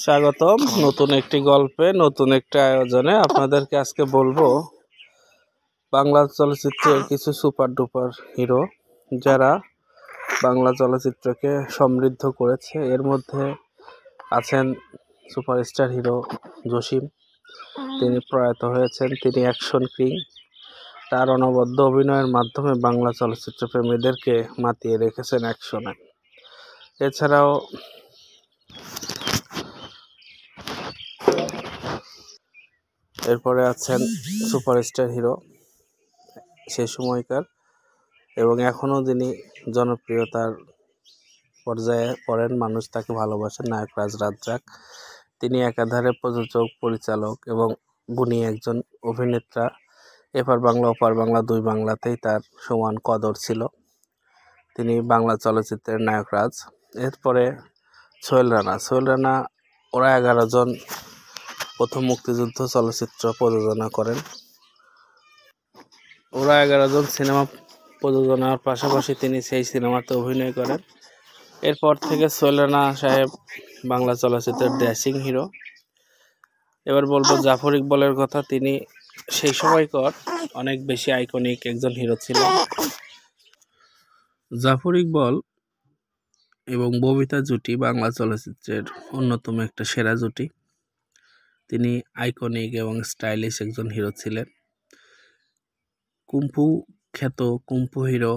স্বাগতম নতুন একটি গল্পে, নতুন একটি আয়োজনে। আপনাদেরকে আজকে বলবো বাংলা চলচ্চিত্রের কিছু সুপার ডুপার হিরো যারা বাংলা চলচ্চিত্রকে সমৃদ্ধ করেছে। এর মধ্যে আছেন সুপারস্টার হিরো জসিম। তিনি প্রয়াত হয়েছেন। তিনি অ্যাকশন কিং। তার অনবদ্য অভিনয়ের মাধ্যমে বাংলা চলচ্চিত্র প্রেমীদেরকে মাতিয়ে রেখেছেন অ্যাকশনে। এছাড়াও এরপরে আছেন সুপারস্টার হিরো সেই সময়কার এবং এখনও যিনি জনপ্রিয়তার পর্যায়ে পড়েন, মানুষ তাকে ভালোবাসেন, নায়ক রাজ রাজ্জাক। তিনি একাধারে প্রযোজক, পরিচালক এবং গুণী একজন অভিনেতা। এপার বাংলা ওপার বাংলা দুই বাংলাতেই তার সমান কদর ছিল। তিনি বাংলা চলচ্চিত্রের নায়ক রাজ। এরপরে সোহেল রানা ওরা 11 জন প্রথম মুক্তিযুদ্ধ চলচ্চিত্র প্রযোজনা করেন। ওরা 11 জন সিনেমা প্রযোজনার পাশাপাশি তিনি সেই সিনেমাতে অভিনয় করেন। এরপর থেকে সোহেল রানা সাহেব বাংলা চলচ্চিত্রের ড্যাশিং হিরো। এবার বলবো জাফর ইকবালের কথা। তিনি সেই সময়কার অনেক বেশি আইকনিক একজন হিরো ছিলেন। জাফর ইকবাল এবং ববিতা জুটি বাংলা চলচ্চিত্রের অন্যতম একটা সেরা জুটি। তিনি আইকনিক এবং স্টাইলিশ একজন হিরো ছিলেন। কুম্ফু খ্যাত কুম্ফু হিরো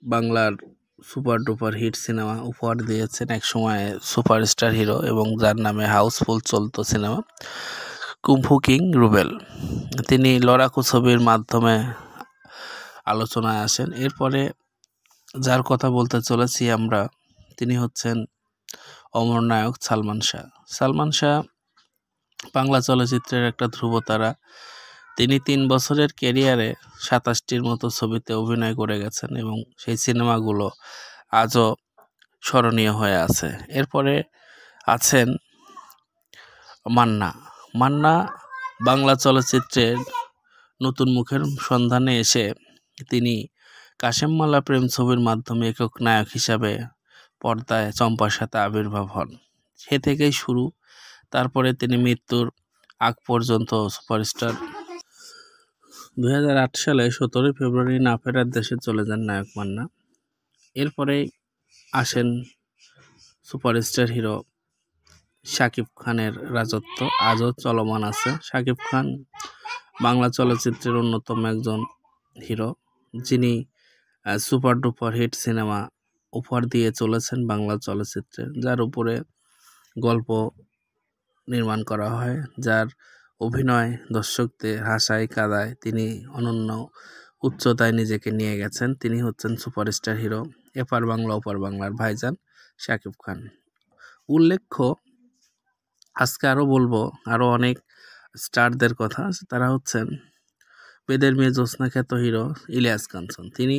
বাংলার সুপার ডুপার হিট সিনেমা উপহার দিয়েছেন এক সময় সুপারস্টার হিরো, এবং যার নামে হাউসফুল চলতো সিনেমা, কুম্ফু কিং রুবেল। তিনি লড়াকু ছবির মাধ্যমে আলোচনায় আসেন। এরপরে যার কথা বলতে চলেছি আমরা, তিনি হচ্ছেন অমর নায়ক সালমান শাহ বাংলা চলচ্চিত্রের একটা ধ্রুবতারা। তিনি 3 বছরের ক্যারিয়ারে 27টির মতো ছবিতে অভিনয় করে গেছেন এবং সেই সিনেমাগুলো আজও স্মরণীয় হয়ে আছে। এরপরে আছেন মান্না বাংলা চলচ্চিত্রের নতুন মুখের সন্ধানে এসে তিনি কাশেম মালা প্রেম ছবির মাধ্যমে একক নায়ক হিসাবে পর্দায় চম্পার সাথে আবির্ভাব হন। সে থেকেই শুরু। তারপরে তিনি মৃত্যুর আগ পর্যন্ত সুপারস্টার। 2008 সালে 17 ফেব্রুয়ারি না ফেরার দেশে চলে যান নায়ক মান্না। এরপরে আসেন সুপারস্টার হিরো শাকিব খানের রাজত্ব আজও চলমান আছে। শাকিব খান বাংলা চলচ্চিত্রের অন্যতম একজন হিরো, যিনি সুপার ডুপার হিট সিনেমা উপহার দিয়ে চলেছেন বাংলা চলচ্চিত্রে, যার উপরে গল্প নির্মাণ করা হয়, যার অভিনয় দর্শকদের হাসায় কাঁদায়। তিনি অনন্য উচ্চতায় নিজেকে নিয়ে গেছেন। তিনি হচ্ছেন সুপারস্টার হিরো, এপার বাংলা ওপার বাংলার ভাইজান শাকিব খান। উল্লেখ্য, আজকে আরও বলবো আরও অনেক স্টারদের কথা। তারা হচ্ছেন বেদের মেয়ে জ্যোৎস্না খ্যাত হিরো ইলিয়াস কাঞ্চন। তিনি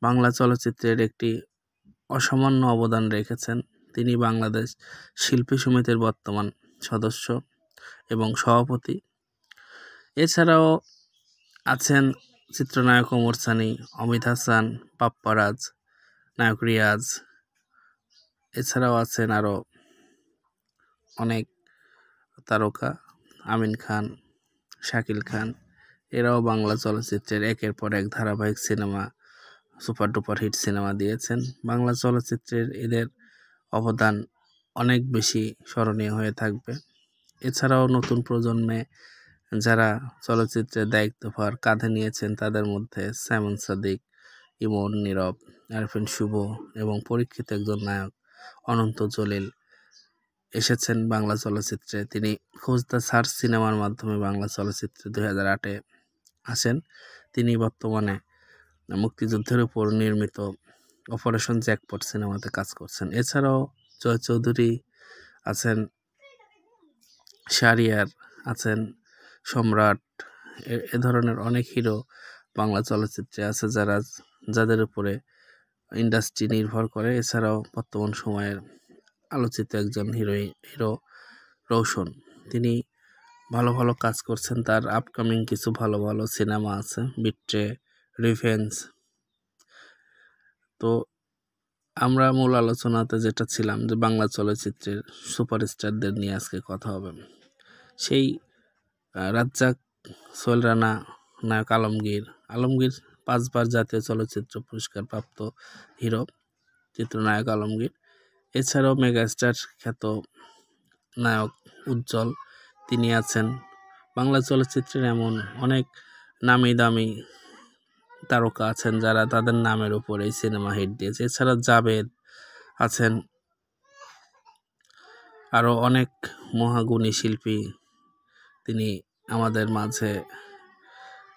বাংলা চলচ্চিত্রের একটি অসামান্য অবদান রেখেছেন। তিনি বাংলাদেশ শিল্পী সমিতির বর্তমান সদস্য এবং সভাপতি। এছাড়াও আছেন চিত্রনায়ক ওমর সানি, অমিত হাসান, পাপ্পারাজ, নায়ক রিয়াজ। এছাড়াও আছেন আরও অনেক তারকা, আমিন খান, শাকিল খান। এরাও বাংলা চলচ্চিত্রের একের পর এক ধারাবাহিক সিনেমা, সুপার ডুপার হিট সিনেমা দিয়েছেন। বাংলা চলচ্চিত্রের এদের অবদান অনেক বেশি স্মরণীয় হয়ে থাকবে। এছাড়াও নতুন প্রজন্মে যারা চলচ্চিত্রের দায়িত্বভার কাঁধে নিয়েছেন, তাদের মধ্যে সাইমন সাদিক, ইমন, নীরব, আরফিন শুভ এবং পরীক্ষিত একজন নায়ক অনন্ত জলিল এসেছেন বাংলা চলচ্চিত্রে। তিনি খোঁজ দ্য সার্চ সিনেমার মাধ্যমে বাংলা চলচ্চিত্রে 2008-এ আসেন। তিনি বর্তমানে মুক্তিযুদ্ধের উপর নির্মিত অপারেশন জ্যাকপট সিনেমাতে কাজ করছেন। এছাড়াও জয় চৌধুরী আছেন, শাহরিয়ার আছেন, সম্রাট, এ ধরনের অনেক হিরো বাংলা চলচ্চিত্রে আছে যাদের উপরে ইন্ডাস্ট্রি নির্ভর করে। এছাড়াও বর্তমান সময়ের আলোচিত একজন হিরো রৌশন, তিনি ভালো ভালো কাজ করছেন। তার আপকামিং কিছু ভালো ভালো সিনেমা আছে, বিট্রে, রিভেঞ্জ। তো আমরা মূল আলোচনাতে যেটা ছিলাম যে বাংলা চলচ্চিত্রের সুপারস্টারদের নিয়ে আজকে কথা হবে। সেই রাজ্জাক, সোহেল রানা, নায়ক আলমগীর 5বার জাতীয় চলচ্চিত্র পুরস্কার প্রাপ্ত হিরো চিত্রনায়ক আলমগীর। এছাড়াও মেগাস্টার খ্যাত নায়ক উজ্জ্বল, তিনি আছেন। বাংলা চলচ্চিত্রের এমন অনেক নামি দামি তারকা আছেন যারা তাদের নামের উপর এই সিনেমা হিট দিয়েছে। এছাড়া জাভেদ আছেন, আরও অনেক মহাগুণী শিল্পী তিনি আমাদের মাঝে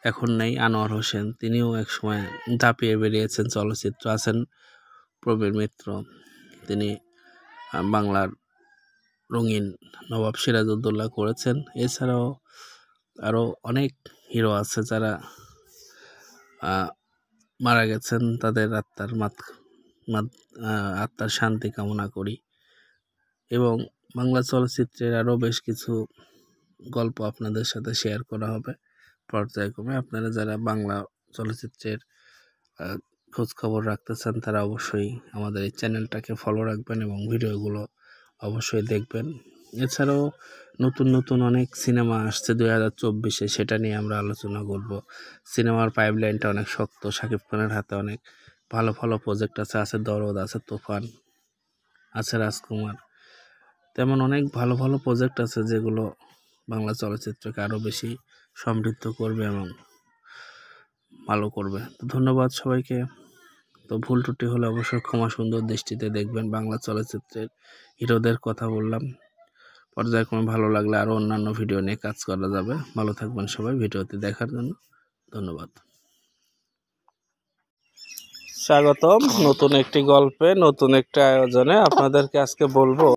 এখন নেই। আনোয়ার হোসেন, তিনিও একসময় দাপিয়ে বেরিয়েছেন চলচ্চিত্র। আছেন প্রবীর মিত্র, তিনি বাংলার রঙিন নবাব সিরাজউদ্দৌলা করেছেন। এছাড়াও আরও অনেক হিরো আছে যারা মারা গেছেন, তাদের আত্মার শান্তি কামনা করি। এবং বাংলা চলচ্চিত্রের আরও বেশ কিছু গল্প আপনাদের সাথে শেয়ার করা হবে পর্যায়ক্রমে। আপনারা যারা বাংলা চলচ্চিত্রের খোঁজ খবর রাখতে চান তারা অবশ্যই আমাদের এই চ্যানেলটাকে ফলো রাখবেন এবং ভিডিওগুলো অবশ্যই দেখবেন। এছাড়াও নতুন নতুন অনেক সিনেমা আসছে 2024-এ, সেটা নিয়ে আমরা আলোচনা করব। সিনেমার পাইপলাইনটা অনেক শক্ত, শাকিব খানের হাতে অনেক ভালো ভালো প্রজেক্ট আছে। আছে দরদ, আছে তুফান, আছে রাজকুমার, তেমন অনেক ভালো ভালো প্রজেক্ট আছে যেগুলো বাংলা চলচ্চিত্রকে আরও বেশি সমৃদ্ধ করবে এবং ভালো করবে। তো ধন্যবাদ সবাইকে। তো ভুল ত্রুটি হলে অবশ্যই ক্ষমা সুন্দর দৃষ্টিতে দেখবেন। বাংলা চলচ্চিত্রের হিরোদের কথা বললাম, পর্যায়ক্রমে ভালো লাগলে আরও অন্যান্য ভিডিও নিয়ে কাজ করা যাবে। ভালো থাকবেন সবাই, ভিডিওটি দেখার জন্য ধন্যবাদ। স্বাগতম নতুন একটি গল্পে, নতুন একটি আয়োজনে। আপনাদেরকে আজকে বলবো